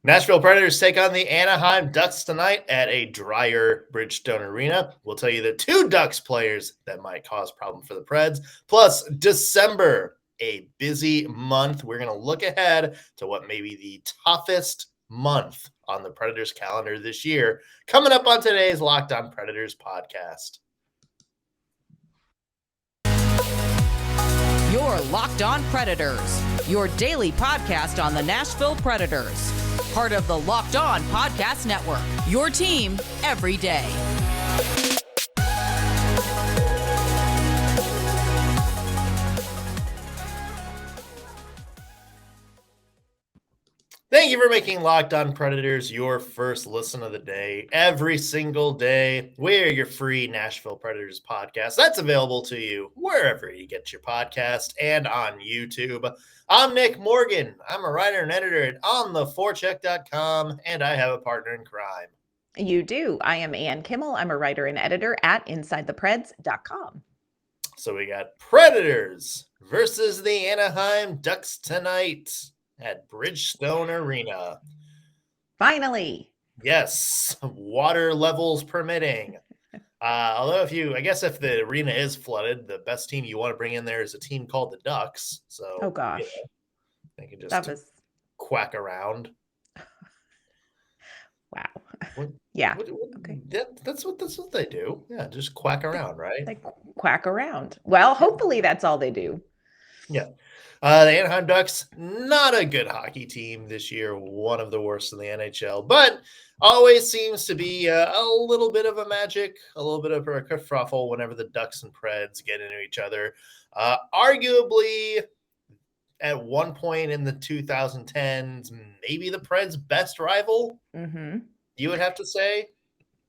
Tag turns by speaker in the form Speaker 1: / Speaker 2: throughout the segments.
Speaker 1: Nashville Predators take on the Anaheim Ducks tonight at a drier Bridgestone Arena. We'll tell you the two Ducks players that might cause problem for the Preds. Plus, December, a busy month. We're going to look ahead to what may be the toughest month on the Predators calendar this year. Coming up on today's Locked On Predators podcast.
Speaker 2: You're Locked On Predators, your daily podcast on the Nashville Predators. Part of the Locked On Podcast Network, your team every day.
Speaker 1: Thank you for making Locked On Predators your first listen of the day. Every single day, we're your free Nashville Predators podcast. That's available to you wherever you get your podcast and on YouTube. I'm Nick Morgan. I'm a writer and editor at ontheforecheck.com, and I have a partner in crime.
Speaker 3: You do. I am Ann Kimmel. I'm a writer and editor at InsideThePreds.com.
Speaker 1: So we got Predators versus the Anaheim Ducks tonight at Bridgestone Arena.
Speaker 3: Finally.
Speaker 1: Yes, water levels permitting. Although if the arena is flooded, the best team you want to bring in there is a team called the Ducks. So,
Speaker 3: oh gosh,
Speaker 1: they can just quack around.
Speaker 3: Wow.
Speaker 1: Yeah. Okay. That's what they do. Yeah, just quack around, right?
Speaker 3: They quack around. Well, hopefully that's all they do.
Speaker 1: Yeah. The Anaheim Ducks, not a good hockey team this year, one of the worst in the NHL, but always seems to be a little bit of a magic, a little bit of a kerfuffle whenever the Ducks and Preds get into each other. Arguably, at one point in the 2010s, maybe the Preds' best rival, you would have to say.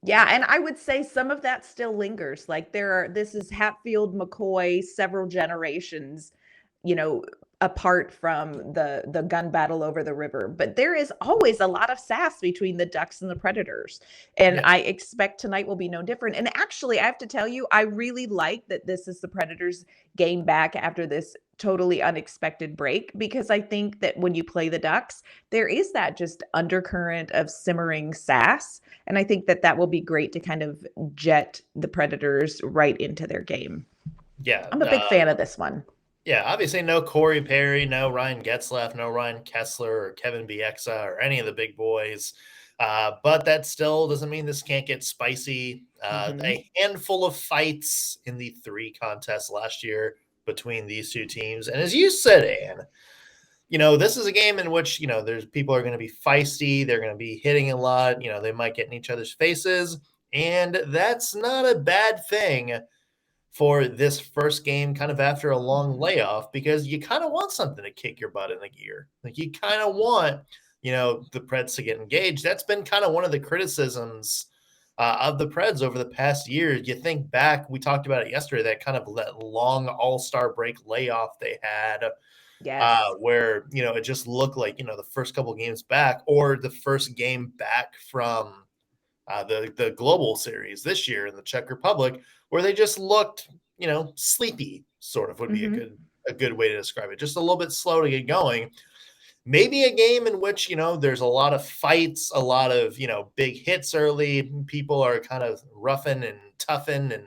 Speaker 3: Yeah, and I would say some of that still lingers. Like this is Hatfield, McCoy, several generations, apart from the gun battle over the river. But there is always a lot of sass between the Ducks and the Predators. And yes. I expect tonight will be no different. And actually, I have to tell you, I really like that this is the Predators game back after this totally unexpected break, because I think that when you play the Ducks, there is that just undercurrent of simmering sass. And I think that will be great to kind of jet the Predators right into their game.
Speaker 1: Yeah.
Speaker 3: I'm a big fan of this one.
Speaker 1: Yeah, obviously no Corey Perry, no Ryan Getzlaf, no Ryan Kessler or Kevin Bieksa or any of the big boys. But that still doesn't mean this can't get spicy. A handful of fights in the 3 contests last year between these two teams. And as you said, Ann, this is a game in which, there's people are going to be feisty. They're going to be hitting a lot. They might get in each other's faces. And that's not a bad thing for this first game kind of after a long layoff, because you kind of want something to kick your butt in the gear. Like you kind of want, the Preds to get engaged. That's been kind of one of the criticisms of the Preds over the past year. You think back, we talked about it yesterday, that long all-star break layoff they had.
Speaker 3: Yes.
Speaker 1: Where, it just looked like, the first couple games back or the first game back from the global series this year in the Czech Republic, where they just looked, sleepy, sort of would be a good way to describe it. Just a little bit slow to get going. Maybe a game in which, there's a lot of fights, a lot of, big hits early. People are kind of roughing and toughing and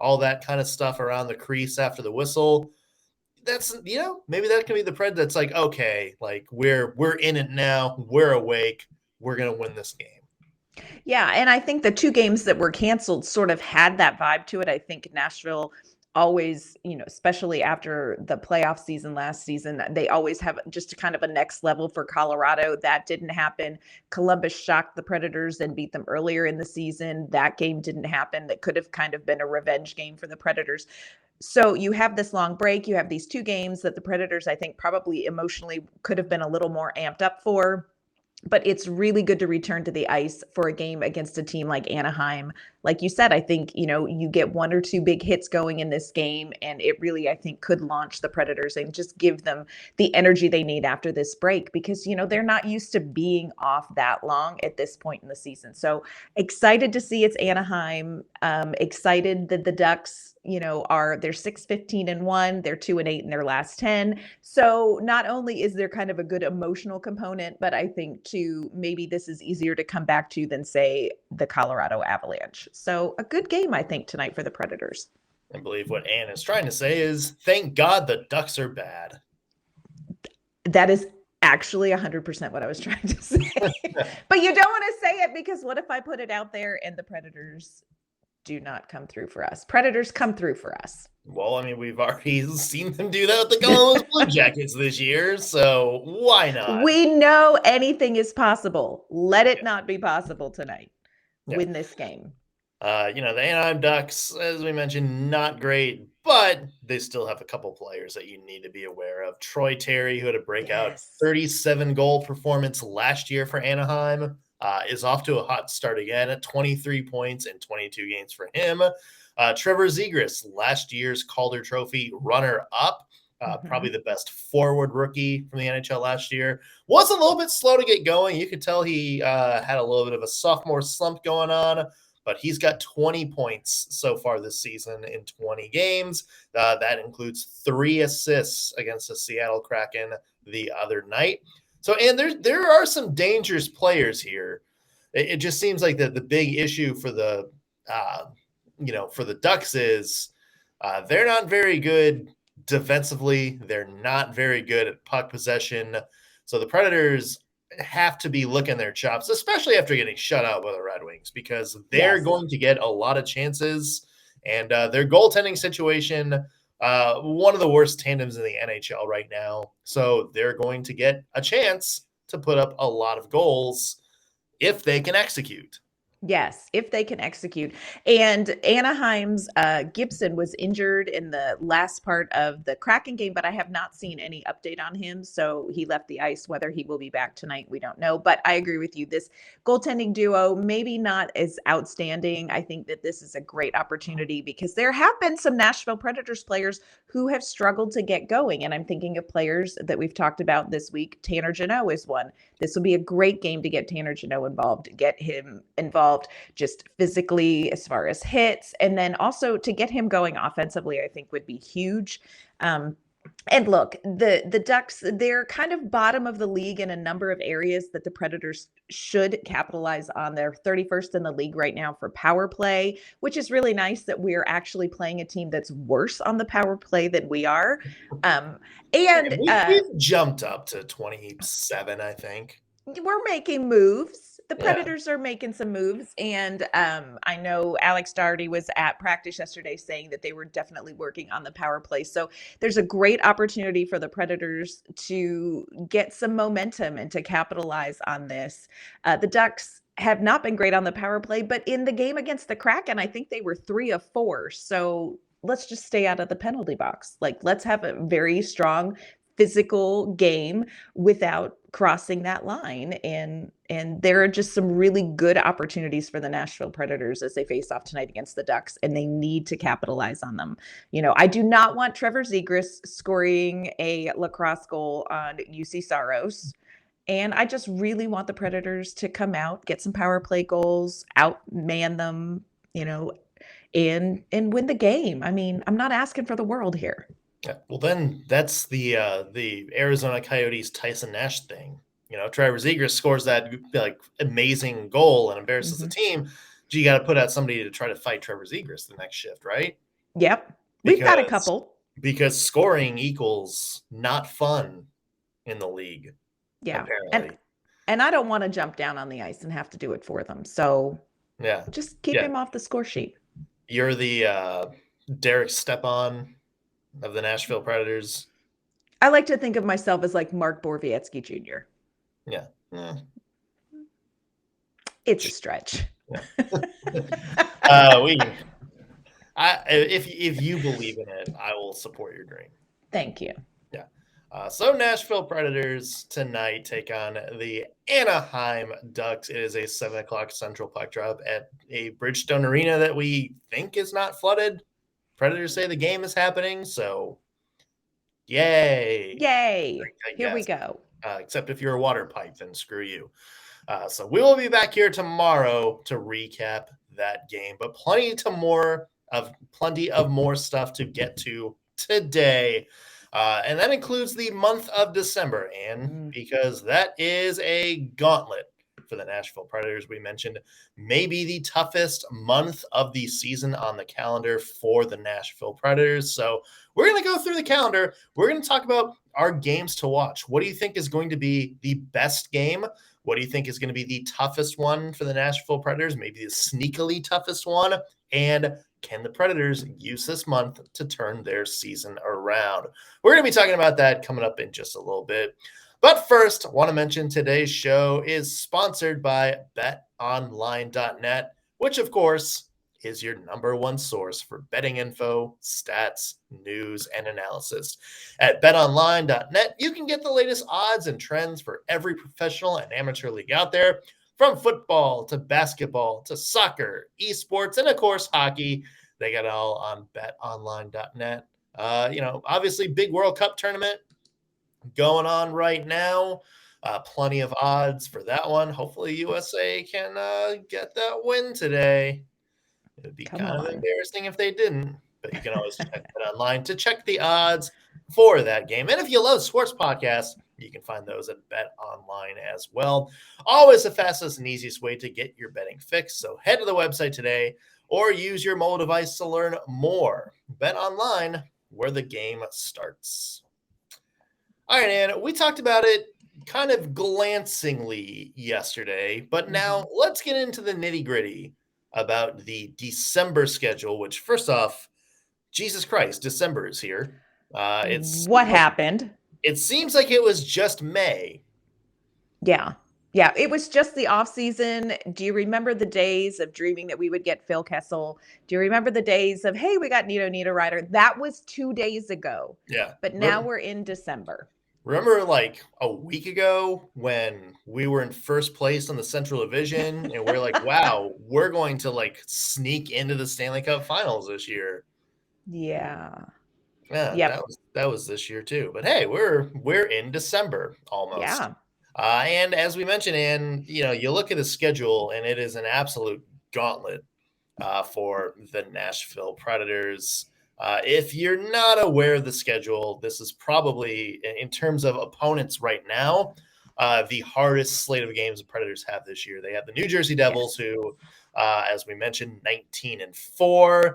Speaker 1: all that kind of stuff around the crease after the whistle. That's, maybe that can be the Preds that's like, okay, like we're in it now. We're awake. We're going to win this game.
Speaker 3: Yeah, and I think the 2 games that were canceled sort of had that vibe to it. I think Nashville always, especially after the playoff season last season, they always have just kind of a next level for Colorado. That didn't happen. Columbus shocked the Predators and beat them earlier in the season. That game didn't happen. That could have kind of been a revenge game for the Predators. So you have this long break. You have these 2 games that the Predators, I think, probably emotionally could have been a little more amped up for. But it's really good to return to the ice for a game against a team like Anaheim. Like you said, I think, you get 1 or 2 big hits going in this game, and it really, I think, could launch the Predators and just give them the energy they need after this break, because, they're not used to being off that long at this point in the season. So excited to see it's Anaheim. Excited that the Ducks, they're 6-15-1, they're 2-8 in their last 10. So not only is there kind of a good emotional component, but I think to maybe this is easier to come back to than, say, the Colorado Avalanche. So a good game, I think, tonight for the Predators.
Speaker 1: I believe what Ann is trying to say is, thank God the Ducks are bad.
Speaker 3: That is actually 100% what I was trying to say. But you don't want to say it, because what if I put it out there and the Predators do not come through for us? Predators come through for us.
Speaker 1: Well, I mean, we've already seen them do that with the Columbus Blue Jackets this year, so why not?
Speaker 3: We know anything is possible. Let it not be possible tonight. Win this game.
Speaker 1: The Anaheim Ducks, as we mentioned, not great, but they still have a couple players that you need to be aware of. Troy Terry, who had a breakout 37-goal performance last year for Anaheim, is off to a hot start again at 23 points in 22 games for him. Trevor Zegras, last year's Calder Trophy runner-up, probably the best forward rookie from the NHL last year, was a little bit slow to get going. You could tell he had a little bit of a sophomore slump going on, but he's got 20 points so far this season in 20 games. That includes 3 assists against the Seattle Kraken the other night. So, and there are some dangerous players here. It just seems like the big issue for the Ducks is they're not very good defensively. They're not very good at puck possession. So the Predators have to be licking their chops, especially after getting shut out by the Red Wings, because they're going to get a lot of chances, and their goaltending situation, one of the worst tandems in the NHL right now. So they're going to get a chance to put up a lot of goals if they can execute.
Speaker 3: Yes, if they can execute. And Anaheim's Gibson was injured in the last part of the Kraken game, but I have not seen any update on him. So he left the ice. Whether he will be back tonight, we don't know. But I agree with you. This goaltending duo, maybe not as outstanding. I think that this is a great opportunity, because there have been some Nashville Predators players who have struggled to get going. And I'm thinking of players that we've talked about this week. Tanner Jeannot is one. This will be a great game to get Tanner Jeannot involved, get him involved just physically as far as hits, and then also to get him going offensively, I think would be huge. And look, the Ducks, they're kind of bottom of the league in a number of areas that the Predators should capitalize on. They're 31st in the league right now for power play, which is really nice that we're actually playing a team that's worse on the power play than we are.
Speaker 1: We've jumped up to 27, I think.
Speaker 3: We're making moves. The Predators are making some moves. And I know Alex Daugherty was at practice yesterday saying that they were definitely working on the power play. So there's a great opportunity for the Predators to get some momentum and to capitalize on this. The Ducks have not been great on the power play, but in the game against the Kraken, I think they were 3 of 4. So let's just stay out of the penalty box. Like, let's have a very strong physical game without crossing that line. And there are just some really good opportunities for the Nashville Predators as they face off tonight against the Ducks, and they need to capitalize on them. I do not want Trevor Zegras scoring a lacrosse goal on UC Saros. And I just really want the Predators to come out, get some power play goals, outman them, and win the game. I mean, I'm not asking for the world here.
Speaker 1: Yeah, well, then that's the Arizona Coyotes Tyson Nash thing. Trevor Zegras scores that amazing goal and embarrasses the team. You got to put out somebody to try to fight Trevor Zegras the next shift, right?
Speaker 3: Yep, we've got a couple.
Speaker 1: Because scoring equals not fun in the league.
Speaker 3: Yeah, apparently. And I don't want to jump down on the ice and have to do it for them. So just keep him off the score sheet.
Speaker 1: You're the Derek Stepan of the Nashville Predators.
Speaker 3: I like to think of myself as like Mark Borowiecki Jr.
Speaker 1: Yeah.
Speaker 3: It's a stretch.
Speaker 1: Yeah. If you believe in it, I will support your dream.
Speaker 3: Thank you.
Speaker 1: Yeah. So Nashville Predators tonight take on the Anaheim Ducks. It is a 7:00 Central puck drop at a Bridgestone Arena that we think is not flooded. Predators say the game is happening, so yay.
Speaker 3: Here we go.
Speaker 1: Except if you're a water pipe, then screw you. So we will be back here tomorrow to recap that game, but plenty of more stuff to get to today. And that includes the month of December, and because that is a gauntlet for the Nashville Predators. We mentioned maybe the toughest month of the season on the calendar for the Nashville Predators. So we're going to go through the calendar. We're going to talk about our games to watch. What do you think is going to be the best game? What do you think is going to be the toughest one for the Nashville Predators? Maybe the sneakily toughest one? And can the Predators use this month to turn their season around? We're going to be talking about that coming up in just a little bit. But first, I want to mention today's show is sponsored by betonline.net, which, of course, is your number one source for betting info, stats, news, and analysis. At betonline.net, you can get the latest odds and trends for every professional and amateur league out there, from football to basketball to soccer, esports, and, of course, hockey. They got it all on betonline.net. Obviously, big World Cup tournament going on right now. Plenty of odds for that one. Hopefully USA can get that win today. It would be kind of embarrassing if they didn't, but you can always check that online to check the odds for that game. And if you love sports podcasts, you can find those at Bet Online as well. Always the fastest and easiest way to get your betting fix. So head to the website today or use your mobile device to learn more. Bet Online, where the game starts. All right, Ann, we talked about it kind of glancingly yesterday, but now let's get into the nitty-gritty about the December schedule, which, first off, Jesus Christ, December is here.
Speaker 3: What happened?
Speaker 1: It seems like it was just May.
Speaker 3: Yeah, it was just the off season. Do you remember the days of dreaming that we would get Phil Kessel? Do you remember the days of, hey, we got Nito Niederreiter? That was 2 days ago.
Speaker 1: Yeah.
Speaker 3: But now we're in December.
Speaker 1: Remember like a week ago when we were in first place in the Central Division and we're like, wow, we're going to like sneak into the Stanley Cup Finals this year.
Speaker 3: Yeah.
Speaker 1: Yeah, that was this year too. But hey, we're in December almost.
Speaker 3: Yeah.
Speaker 1: And as we mentioned, and you look at the schedule and it is an absolute gauntlet for the Nashville Predators. If you're not aware of the schedule, this is probably, in terms of opponents right now, the hardest slate of games the Predators have this year. They have the New Jersey Devils, who, as we mentioned, 19-4.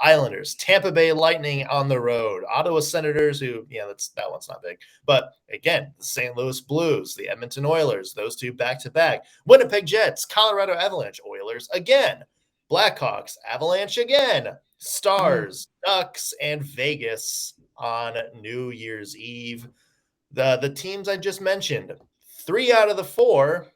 Speaker 1: Islanders, Tampa Bay Lightning on the road, Ottawa Senators, who, that one's not big. But again, the St. Louis Blues, the Edmonton Oilers, those two back-to-back. Winnipeg Jets, Colorado Avalanche, Oilers again. Blackhawks, Avalanche again. Stars, Ducks, and Vegas on New Year's Eve. The teams I just mentioned, there's 3 out of the 4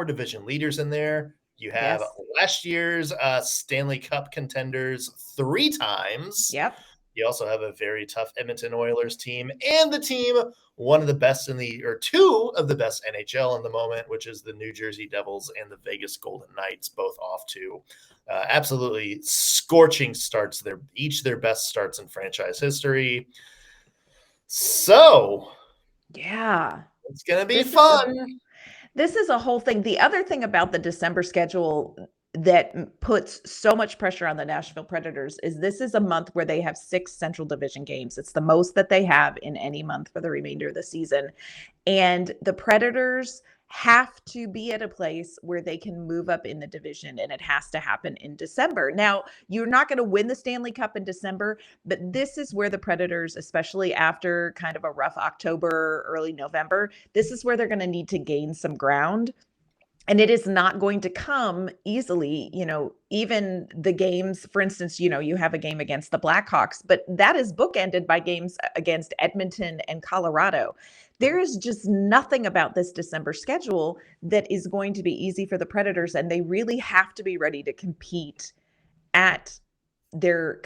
Speaker 1: division leaders in there. You have last year's Stanley Cup contenders 3 times.
Speaker 3: Yep.
Speaker 1: You also have a very tough Edmonton Oilers team and the team, one of the best two of the best NHL in the moment, which is the New Jersey Devils and the Vegas Golden Knights, both off to absolutely scorching starts. They're each their best starts in franchise history. So,
Speaker 3: yeah,
Speaker 1: it's going to be fun.
Speaker 3: This is a whole thing. The other thing about the December schedule that puts so much pressure on the Nashville Predators is this is a month where they have 6 Central Division games. It's the most that they have in any month for the remainder of the season. And the Predators have to be at a place where they can move up in the division, and it has to happen in December. Now, you're not going to win the Stanley Cup in December, but this is where the Predators, especially after kind of a rough October, early November, this is where they're going to need to gain some ground. And it is not going to come easily, even the games, for instance, you have a game against the Blackhawks, but that is bookended by games against Edmonton and Colorado. There is just nothing about this December schedule that is going to be easy for the Predators, and they really have to be ready to compete at their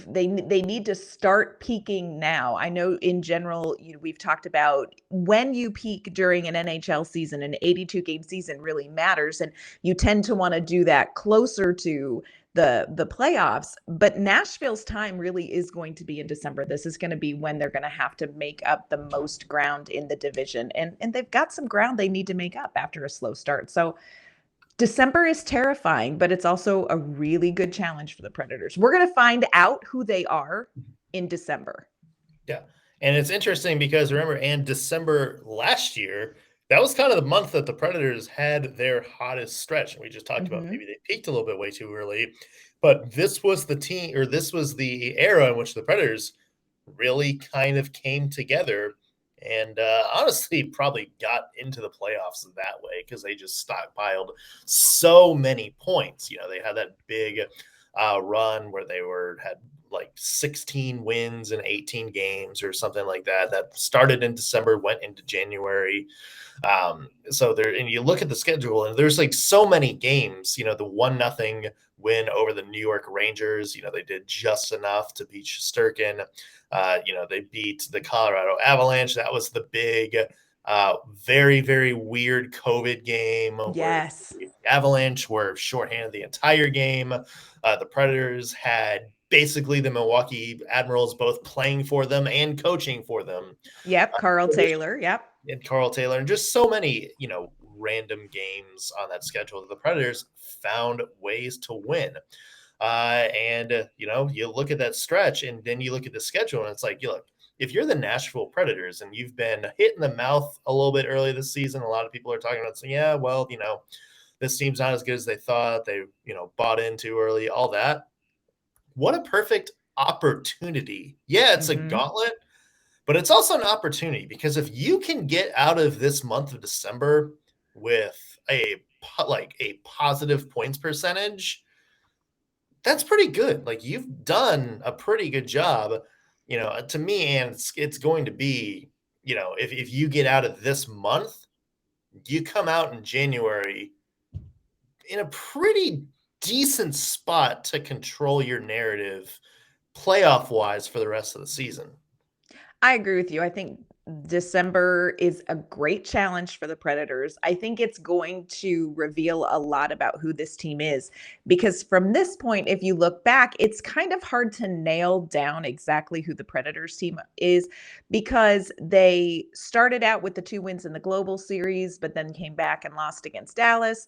Speaker 3: they need to start peaking now. I know in general, we've talked about when you peak during an NHL season, an 82 game season really matters. And you tend to want to do that closer to the playoffs, but Nashville's time really is going to be in December. This is going to be when they're going to have to make up the most ground in the division. And they've got some ground they need to make up after a slow start. So December is terrifying, but it's also a really good challenge for the Predators. We're going to find out who they are in December.
Speaker 1: Yeah. And it's interesting because remember, and December last year, that was kind of the month that the Predators had their hottest stretch. And we just talked about
Speaker 3: Hmm.
Speaker 1: maybe they peaked a little bit way too early. But this was the team, or this was the era in which the Predators really kind of came together and honestly probably got into the playoffs that way because they just stockpiled so many points. They had that big run where they had like 16 wins in 18 games or something like that. That started in December, went into January. So there, and you look at the schedule, and there's like so many games. The 1-0 win over the New York Rangers. They did just enough to beat Shesterkin. They beat the Colorado Avalanche. That was the big, very, very weird COVID game where
Speaker 3: Yes.
Speaker 1: the Avalanche were shorthanded the entire game. The Predators had basically the Milwaukee Admirals both playing for them and coaching for them.
Speaker 3: Yep. Carl Taylor. Yep.
Speaker 1: And Carl Taylor, and just so many, random games on that schedule that the Predators found ways to win. You look at that stretch and then you look at the schedule and it's like, look, if you're the Nashville Predators and you've been hit in the mouth a little bit early this season, a lot of people are talking about saying, yeah, well, this team's not as good as they thought. They, bought in too early, all that. What a perfect opportunity. Yeah, it's a gauntlet, but it's also an opportunity because if you can get out of this month of December with a positive points percentage, that's pretty good. Like you've done a pretty good job, to me, and it's going to be, if you get out of this month, you come out in January in a pretty decent spot to control your narrative playoff wise for the rest of the season.
Speaker 3: I agree with you. I think December is a great challenge for the Predators. I think it's going to reveal a lot about who this team is because from this point, if you look back, it's kind of hard to nail down exactly who the Predators team is because they started out with the 2 wins in the Global Series, but then came back and lost against Dallas.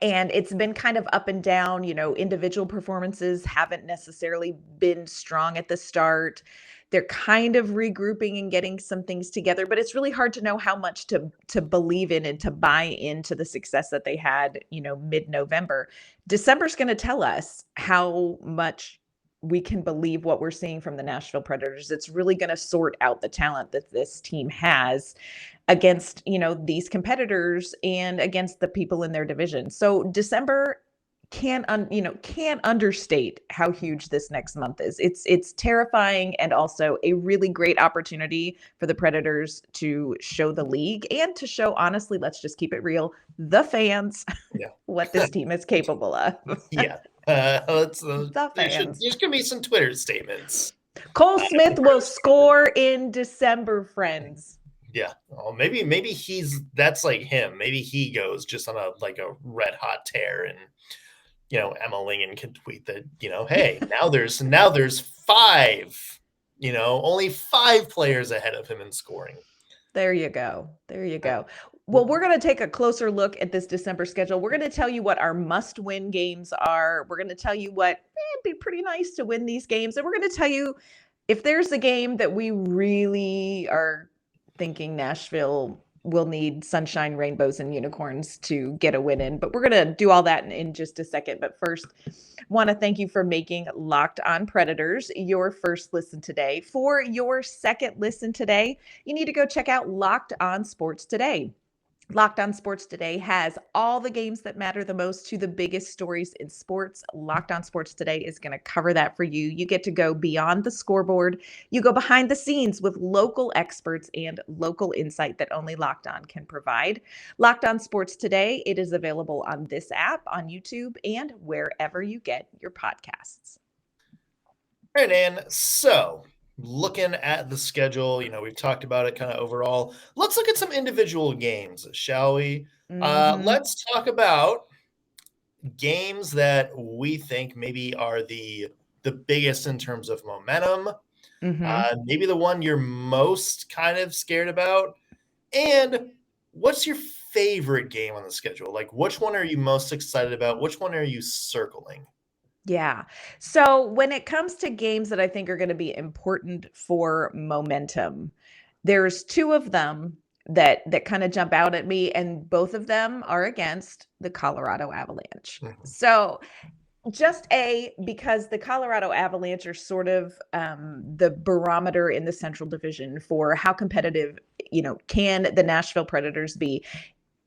Speaker 3: And it's been kind of up and down. Individual performances haven't necessarily been strong at the start. They're kind of regrouping and getting some things together, but it's really hard to know how much to believe in and to buy into the success that they had, mid-November. December's going to tell us how much we can believe what we're seeing from the Nashville Predators. It's really going to sort out the talent that this team has against, these competitors and against the people in their division. So December can't understate how huge this next month is. It's terrifying and also a really great opportunity for the Predators to show the league and to show, honestly, let's just keep it real, the fans,
Speaker 1: Yeah.
Speaker 3: what this team is capable of.
Speaker 1: Yeah.
Speaker 3: The fans.
Speaker 1: There's going to be some Twitter statements.
Speaker 3: Cole Smith will score in December, friends.
Speaker 1: Yeah. Oh, maybe that's like him. Maybe he goes just on a red hot tear and Emma Lingen can tweet that, hey, now there's 5, only 5 players ahead of him in scoring.
Speaker 3: There you go. There you go. Well, we're going to take a closer look at this December schedule. We're going to tell you what our must-win games are. We're going to tell you what it'd be pretty nice to win these games. And we're going to tell you if there's a game that we really are thinking Nashville will need sunshine, rainbows, and unicorns to get a win in. But we're going to do all that in just a second. But first, want to thank you for making Locked On Predators your first listen today. For your second listen today, you need to go check out Locked On Sports Today. Locked On Sports Today has all the games that matter the most to the biggest stories in sports. Locked On Sports Today is going to cover that for you. You get to go beyond the scoreboard. You go behind the scenes with local experts and local insight that only Locked On can provide. Locked On Sports Today, it is available on this app, on YouTube, and wherever you get your podcasts.
Speaker 1: All right, Ann. So looking at the schedule, we've talked about it kind of overall. Let's look at some individual games, shall we? Let's talk about games that we think maybe are the biggest in terms of momentum. Maybe the one you're most kind of scared about. And what's your favorite game on the schedule? Like, which one are you most excited about? Which one are you circling?
Speaker 3: Yeah. So when it comes to games that I think are going to be important for momentum, there's two of them that kind of jump out at me, and both of them are against the Colorado Avalanche.
Speaker 1: Mhm.
Speaker 3: So because the Colorado Avalanche are sort of the barometer in the Central Division for how competitive, can the Nashville Predators be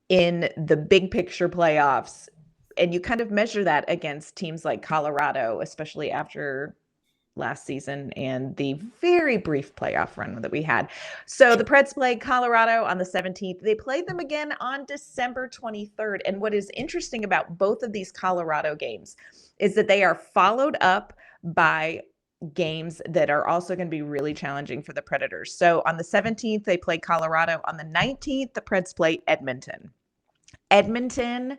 Speaker 3: in the big picture playoffs. And you kind of measure that against teams like Colorado, especially after last season and the very brief playoff run that we had. So the
Speaker 1: Sure.
Speaker 3: Preds played Colorado on the 17th. They played them again on December 23rd. And what is interesting about both of these Colorado games is that they are followed up by games that are also going to be really challenging for the Predators. So on the 17th, they played Colorado. On the 19th, the Preds play Edmonton. Edmonton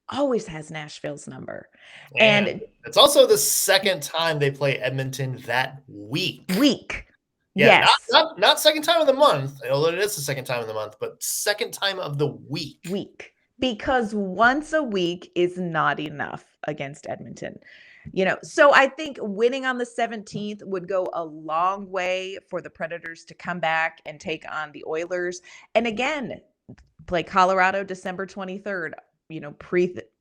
Speaker 3: always has Nashville's number.
Speaker 1: And
Speaker 3: And
Speaker 1: it's also the second time they play Edmonton that week.
Speaker 3: week.
Speaker 1: Yeah,
Speaker 3: Yes.
Speaker 1: not second time of the month, although it is the second time of the month, but second time of the week.
Speaker 3: Because once a week is not enough against Edmonton. So I think winning on the 17th would go a long way for the Predators to come back and take on the Oilers. And again, play Colorado December 23rd,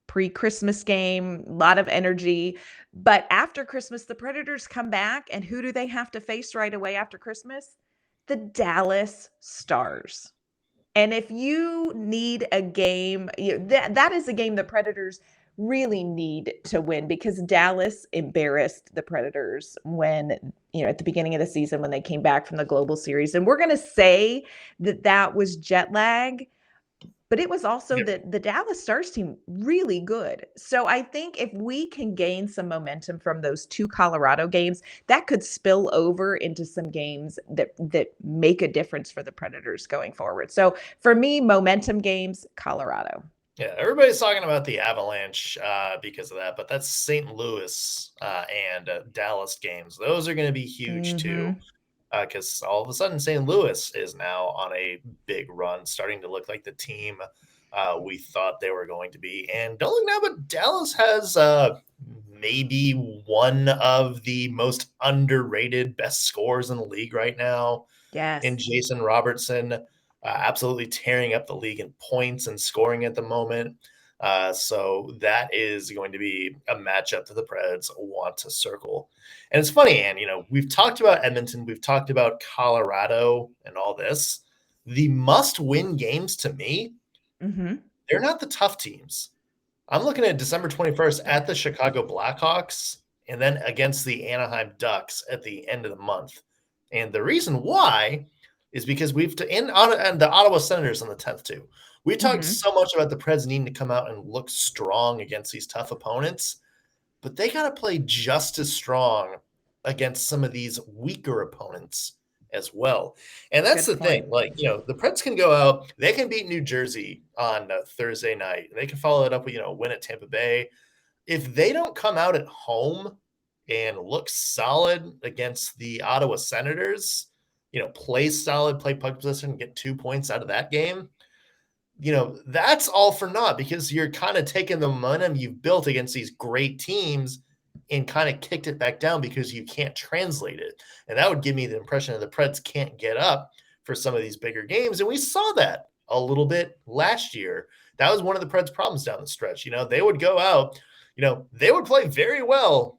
Speaker 3: pre-Christmas game, a lot of energy. But after Christmas, the Predators come back, and who do they have to face right away after Christmas? The Dallas Stars. And if you need a game, that is a game the Predators really need to win, because Dallas embarrassed the Predators when, at the beginning of the season when they came back from the Global Series. And we're going to say that was jet lag, but it was also
Speaker 1: Yep.
Speaker 3: the Dallas Stars team really good. So I think if we can gain some momentum from those two Colorado games, that could spill over into some games that make a difference for the Predators going forward. So for me, momentum games, Colorado.
Speaker 1: Yeah, everybody's talking about the Avalanche because of that, but that's St. Louis and Dallas games. Those are going to be huge too,
Speaker 3: Mm-hmm.
Speaker 1: because all of a sudden St. Louis is now on a big run, starting to look like the team we thought they were going to be. And don't look now, but Dallas has maybe one of the most underrated best scorers in the league right now in
Speaker 3: Yes.
Speaker 1: Jason Robertson, absolutely tearing up the league in points and scoring at the moment. So that is going to be a matchup that the Preds want to circle. And it's funny, Ann, we've talked about Edmonton, we've talked about Colorado and all this. The must-win games to me,
Speaker 3: Mm-hmm.
Speaker 1: they're not the tough teams. I'm looking at December 21st at the Chicago Blackhawks and then against the Anaheim Ducks at the end of the month. And the reason why is because and the Ottawa Senators on the 10th too. We talked
Speaker 3: Mm-hmm.
Speaker 1: so much about the Preds needing to come out and look strong against these tough opponents, but they got to play just as strong against some of these weaker opponents as well. And that's
Speaker 3: Good
Speaker 1: the
Speaker 3: point.
Speaker 1: thing. Like, the Preds can go out, they can beat New Jersey on Thursday night. They can follow it up with, win at Tampa Bay. If they don't come out at home and look solid against the Ottawa Senators, play solid, play puck possession, get 2 points out of that game, that's all for naught, because you're kind of taking the momentum you've built against these great teams and kind of kicked it back down because you can't translate it. And that would give me the impression that the Preds can't get up for some of these bigger games. And we saw that a little bit last year. That was one of the Preds' problems down the stretch. They would go out, they would play very well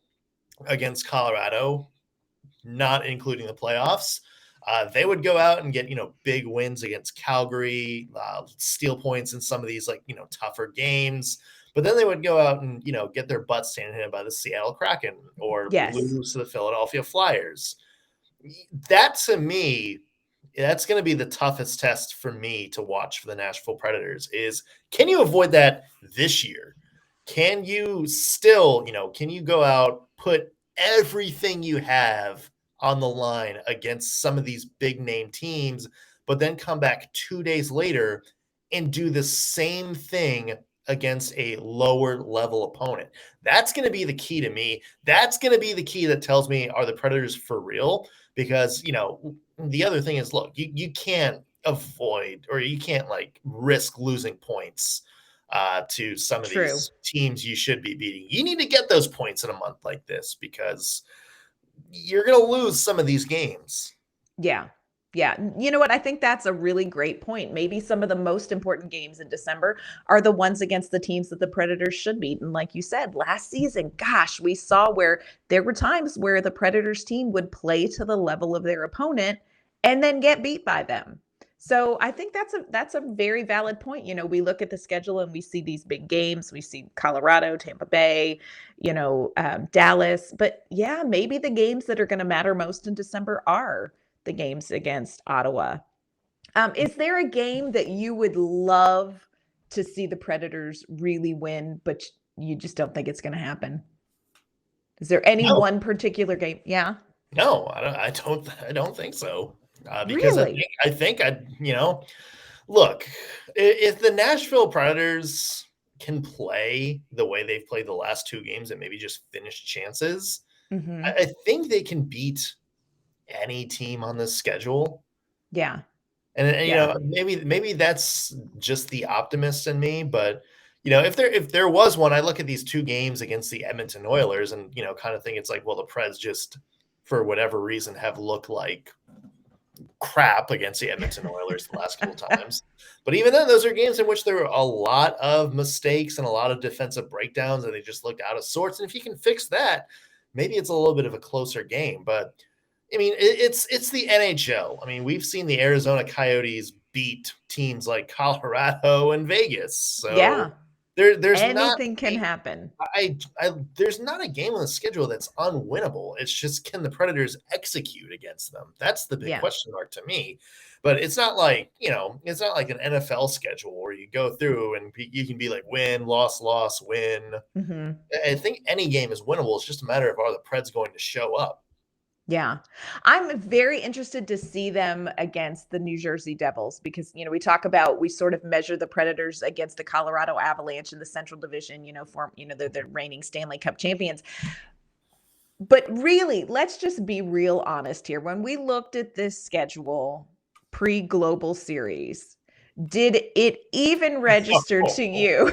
Speaker 1: against Colorado, not including the playoffs. They would go out and get, big wins against Calgary, steal points in some of these tougher games. But then they would go out and, get their butts handed in by the Seattle Kraken or
Speaker 3: Yes.
Speaker 1: lose to the Philadelphia Flyers. That, to me, that's going to be the toughest test for me to watch for the Nashville Predators is, can you avoid that this year? Can you still, can you go out, put everything you have on the line against some of these big name teams, but then come back 2 days later and do the same thing against a lower level opponent? That's going to be the key to me. That's going to be the key that tells me, are the Predators for real? Because, the other thing is, look, you can't avoid, or you can't risk losing points to some of
Speaker 3: True.
Speaker 1: these teams you should be beating. You need to get those points in a month like this because you're going to lose some of these games.
Speaker 3: Yeah. Yeah. You know what? I think that's a really great point. Maybe some of the most important games in December are the ones against the teams that the Predators should beat. And like you said, last season, gosh, we saw where there were times where the Predators team would play to the level of their opponent and then get beat by them. So I think that's a very valid point. You know, we look at the schedule and we see these big games. We see Colorado, Tampa Bay, Dallas. But yeah, maybe the games that are going to matter most in December are the games against Ottawa. Is there a game that you would love to see the Predators really win, but you just don't think it's going to happen? Is there any
Speaker 1: No.
Speaker 3: one particular game? Yeah.
Speaker 1: No, I don't think so. Because
Speaker 3: Really?
Speaker 1: look, if the Nashville Predators can play the way they've played the last two games and maybe just finish chances,
Speaker 3: Hmm.
Speaker 1: I think they can beat any team on this schedule.
Speaker 3: Yeah.
Speaker 1: And
Speaker 3: Yeah.
Speaker 1: maybe that's just the optimist in me, but if there was one, I look at these two games against the Edmonton Oilers and kind of think it's like, well, the Preds just for whatever reason have looked like crap against the Edmonton Oilers the last couple times. But even then, those are games in which there were a lot of mistakes and a lot of defensive breakdowns, and they just looked out of sorts. And if you can fix that, maybe it's a little bit of a closer game. But I mean, it's the NHL. I mean, we've seen the Arizona Coyotes beat teams like Colorado and Vegas. So
Speaker 3: Yeah.
Speaker 1: there's not
Speaker 3: Anything can happen.
Speaker 1: there's not a game on the schedule that's unwinnable. It's just, can the Predators execute against them? That's the big
Speaker 3: Yeah.
Speaker 1: question mark to me. But it's not like it's not like an NFL schedule where you go through and you can be like win, loss, win.
Speaker 3: Hmm.
Speaker 1: I think any game is winnable. It's just a matter of, are the Preds going to show up?
Speaker 3: Yeah. I'm very interested to see them against the New Jersey Devils because, we sort of measure the Predators against the Colorado Avalanche in the Central Division, they're the reigning Stanley Cup champions. But really, let's just be real honest here. When we looked at this schedule pre-Global Series, did it even register to you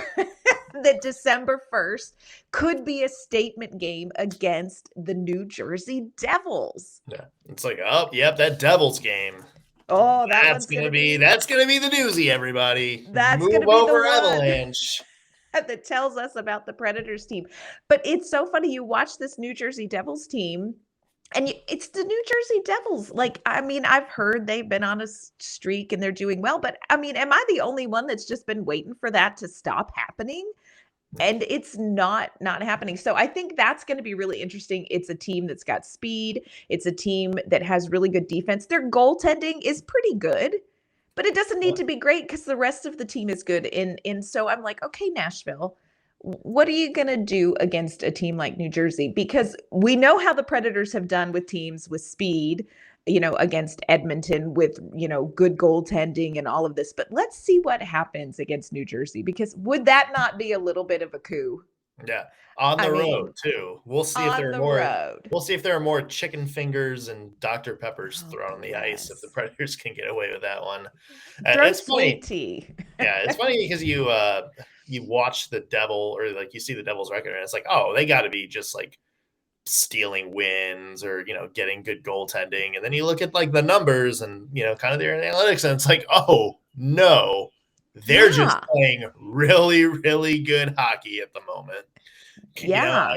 Speaker 3: that December 1st could be a statement game against the New Jersey Devils?
Speaker 1: Yeah, it's like, oh, yep, that Devils game.
Speaker 3: Oh,
Speaker 1: that's gonna be the doozy. Everybody,
Speaker 3: that's
Speaker 1: move
Speaker 3: gonna be
Speaker 1: over,
Speaker 3: the one
Speaker 1: Avalanche.
Speaker 3: that tells us about the Predators team. But it's so funny. You watch this New Jersey Devils team, and it's the New Jersey Devils. Like, I mean, I've heard they've been on a streak and they're doing well, but I mean, am I the only one that's just been waiting for that to stop happening? And it's not happening. So I think that's going to be really interesting. It's a team that's got speed. It's a team that has really good defense. Their goaltending is pretty good, but it doesn't need to be great because the rest of the team is good. And so I'm like, okay, Nashville, what are you going to do against a team like New Jersey? Because we know how the Predators have done with teams with speed, against Edmonton with, good goaltending and all of this. But let's see what happens against New Jersey, because would that not be a little bit of a coup?
Speaker 1: Yeah, on the road too. We'll see if there are more.
Speaker 3: Road.
Speaker 1: We'll see if there are more chicken fingers and Dr. Peppers thrown on the ice.
Speaker 3: Yes.
Speaker 1: If the Predators can get away with that one,
Speaker 3: Throw
Speaker 1: it's funny.
Speaker 3: sweet tea.
Speaker 1: Yeah, it's funny because you watch the Devil, or like you see the Devil's record, and it's like, oh, they got to be just like stealing wins or getting good goaltending, and then you look at like the numbers and kind of their analytics, and it's like, oh no, they're just playing really, really good hockey at the moment.
Speaker 3: Yeah.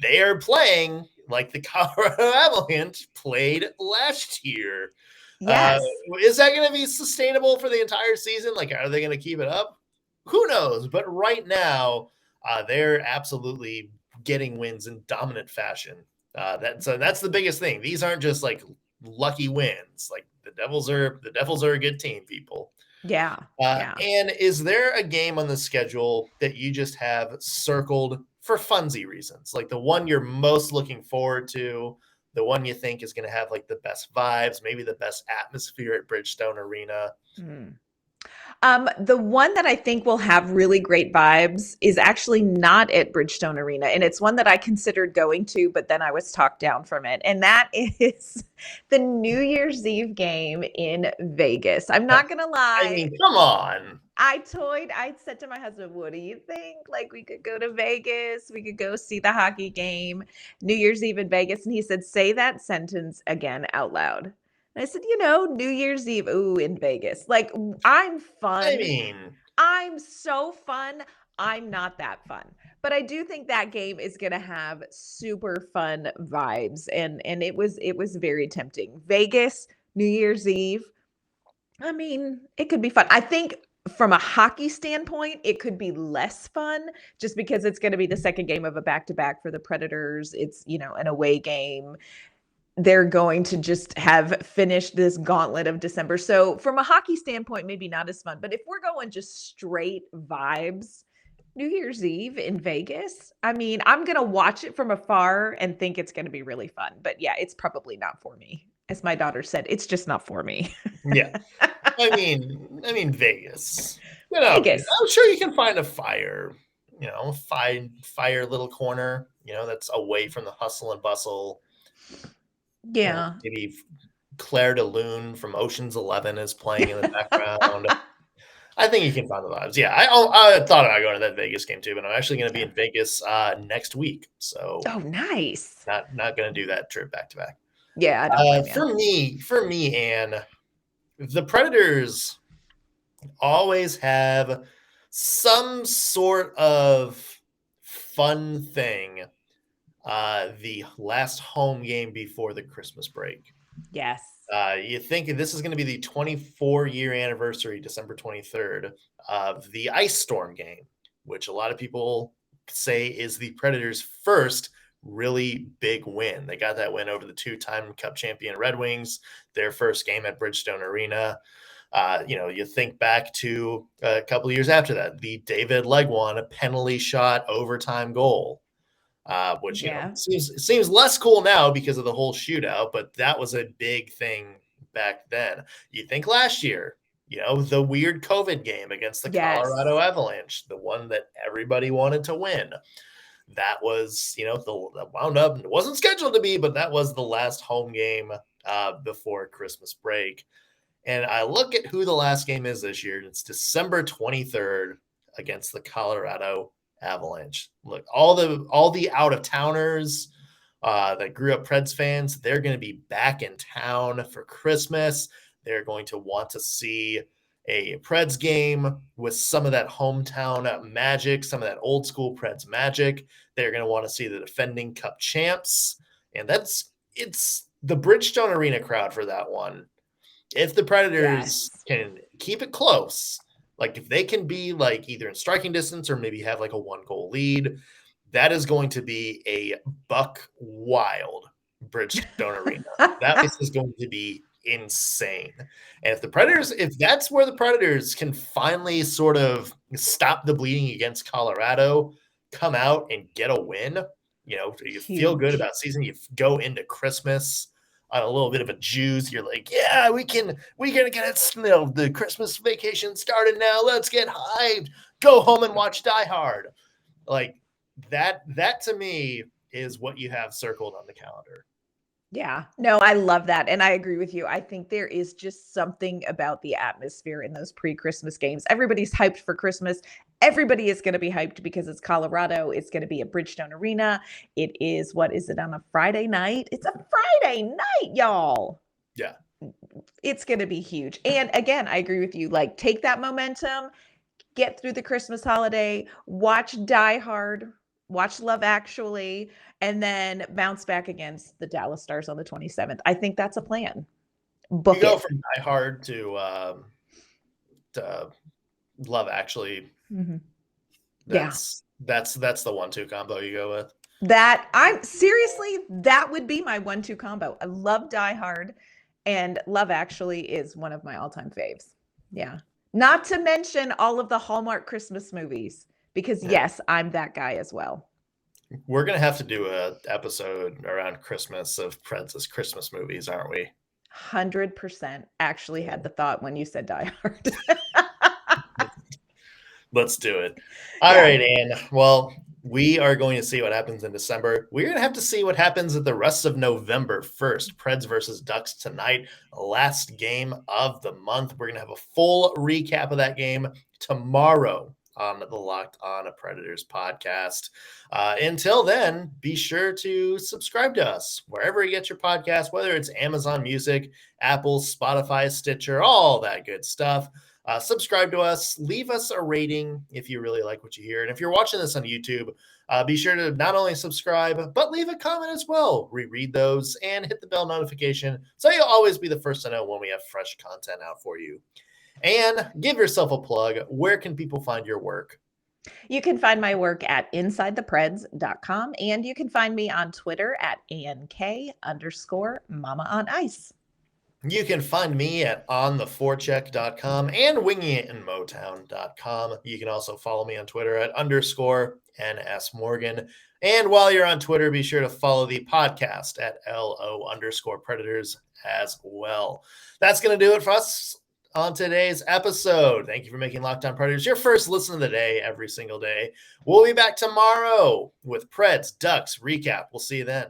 Speaker 1: They are playing like the Colorado Avalanche played last year.
Speaker 3: Yes.
Speaker 1: Is that going to be sustainable for the entire season? Like, are they going to keep it up? Who knows? But right now, they're absolutely getting wins in dominant fashion. That's the biggest thing. These aren't just like lucky wins. Like, the Devils are a good team, people.
Speaker 3: Yeah.
Speaker 1: And is there a game on the schedule that you just have circled for funsy reasons? Like the one you're most looking forward to, the one you think is going to have like the best vibes, maybe the best atmosphere at Bridgestone Arena?
Speaker 3: The one that I think will have really great vibes is actually not at Bridgestone Arena, and it's one that I considered going to, but then I was talked down from it, and that is the New Year's Eve game in Vegas. I'm not gonna
Speaker 1: I
Speaker 3: lie.
Speaker 1: mean, come on.
Speaker 3: I said to my husband, what do you think? Like, we could go to Vegas, we could go see the hockey game, New Year's Eve in Vegas. And he said, say that sentence again out loud. And I said, New Year's Eve, ooh, in Vegas. Like, I'm fun.
Speaker 1: I mean,
Speaker 3: I'm so fun. I'm not that fun. But I do think that game is going to have super fun vibes. And it was very tempting. Vegas, New Year's Eve. I mean, it could be fun. I think from a hockey standpoint, it could be less fun just because it's going to be the second game of a back-to-back for the Predators. It's, an away game. They're going to just have finished this gauntlet of December. So from a hockey standpoint, maybe not as fun. But if we're going just straight vibes, New Year's Eve in Vegas, I mean, I'm going to watch it from afar and think it's going to be really fun. But yeah, it's probably not for me. As my daughter said, it's just not for me.
Speaker 1: yeah. I mean, Vegas.
Speaker 3: Vegas.
Speaker 1: I'm sure you can find a fire little corner, that's away from the hustle and bustle.
Speaker 3: Yeah.
Speaker 1: Maybe Claire de Lune from Ocean's 11 is playing in the background. I think you can find the vibes. Yeah, I thought about going to that Vegas game too, but I'm actually going to be in Vegas next week. So,
Speaker 3: oh, nice.
Speaker 1: Not going to do that trip back to back.
Speaker 3: Yeah, I don't
Speaker 1: for me, Anne, the Predators always have some sort of fun thing the last home game before the Christmas break.
Speaker 3: Yes.
Speaker 1: You think this is going to be the 24-year anniversary, December 23rd, of the Ice Storm game, which a lot of people say is the Predators' first really big win. They got that win over the two-time Cup champion Red Wings, their first game at Bridgestone Arena. You think back to a couple of years after that, the David Legwand penalty shot overtime goal, which seems less cool now because of the whole shootout, but that was a big thing back then. You think last year, the weird COVID game against the Colorado Avalanche, the one that everybody wanted to win. That was, the wound up. It wasn't scheduled to be, but that was the last home game before Christmas break. And I look at who the last game is this year. It's December 23rd against the Colorado Avalanche. Look, all the out of towners that grew up Preds fans, they're going to be back in town for Christmas. They're going to want to see a Preds game with some of that hometown magic, some of that old school Preds magic. They're going to want to see the defending Cup champs. And it's the Bridgestone Arena crowd for that one. If the Predators can keep it close, like if they can be like either in striking distance or maybe have like a 1-goal lead, that is going to be a buck wild Bridgestone Arena. That is going to be insane. And if that's where the Predators can finally sort of stop the bleeding against Colorado, come out and get a win, you feel good about season. You go into Christmas on a little bit of a juice. You're like, yeah, we gonna get it. The Christmas vacation started now. Let's get hyped. Go home and watch Die Hard. Like that to me is what you have circled on the calendar.
Speaker 3: Yeah, no, I love that. And I agree with you. I think there is just something about the atmosphere in those pre-Christmas games. Everybody's hyped for Christmas. Everybody is going to be hyped because it's Colorado. It's going to be at Bridgestone Arena. It is, what is it, on a Friday night? It's a Friday night, y'all.
Speaker 1: Yeah.
Speaker 3: It's going to be huge. And again, I agree with you. Like, take that momentum, get through the Christmas holiday, watch Die Hard, watch Love Actually, and then bounce back against the Dallas Stars on the 27th. I think that's a plan. Book
Speaker 1: you go from Die Hard to Love Actually.
Speaker 3: Mm-hmm.
Speaker 1: That's the 1-2 combo you go with.
Speaker 3: That would be my 1-2 combo. I love Die Hard, and Love Actually is one of my all-time faves. Yeah. Not to mention all of the Hallmark Christmas movies, because yes, I'm that guy as well.
Speaker 1: We're going to have to do an episode around Christmas of Preds' Christmas movies, aren't we?
Speaker 3: 100% actually had the thought when you said Die Hard.
Speaker 1: Let's do it. All
Speaker 3: Yeah.
Speaker 1: right, Ann. Well, we are going to see what happens in December. We're going to have to see what happens at the rest of November first. Preds versus Ducks tonight, last game of the month. We're going to have a full recap of that game tomorrow on the Locked On Predators podcast. Until then, be sure to subscribe to us wherever you get your podcast, whether it's Amazon Music, Apple, Spotify, Stitcher, all that good stuff. Subscribe to us, leave us a rating if you really like what you hear. And if you're watching this on YouTube, be sure to not only subscribe, but leave a comment as well. Reread those and hit the bell notification so you'll always be the first to know when we have fresh content out for you. And give yourself a plug. Where can people find your work?
Speaker 3: You can find my work at InsideThePreds.com, and you can find me on Twitter at ANK_Mama on Ice.
Speaker 1: You can find me at ontheforecheck.com and wingingitinmotown.com. You can also follow me on Twitter at _NSMorgan. And while you're on Twitter, be sure to follow the podcast at LO_Predators as well. That's going to do it for us on today's episode. Thank you for making Locked On Predators your first listen of the day every single day. We'll be back tomorrow with Preds Ducks recap. We'll see you then.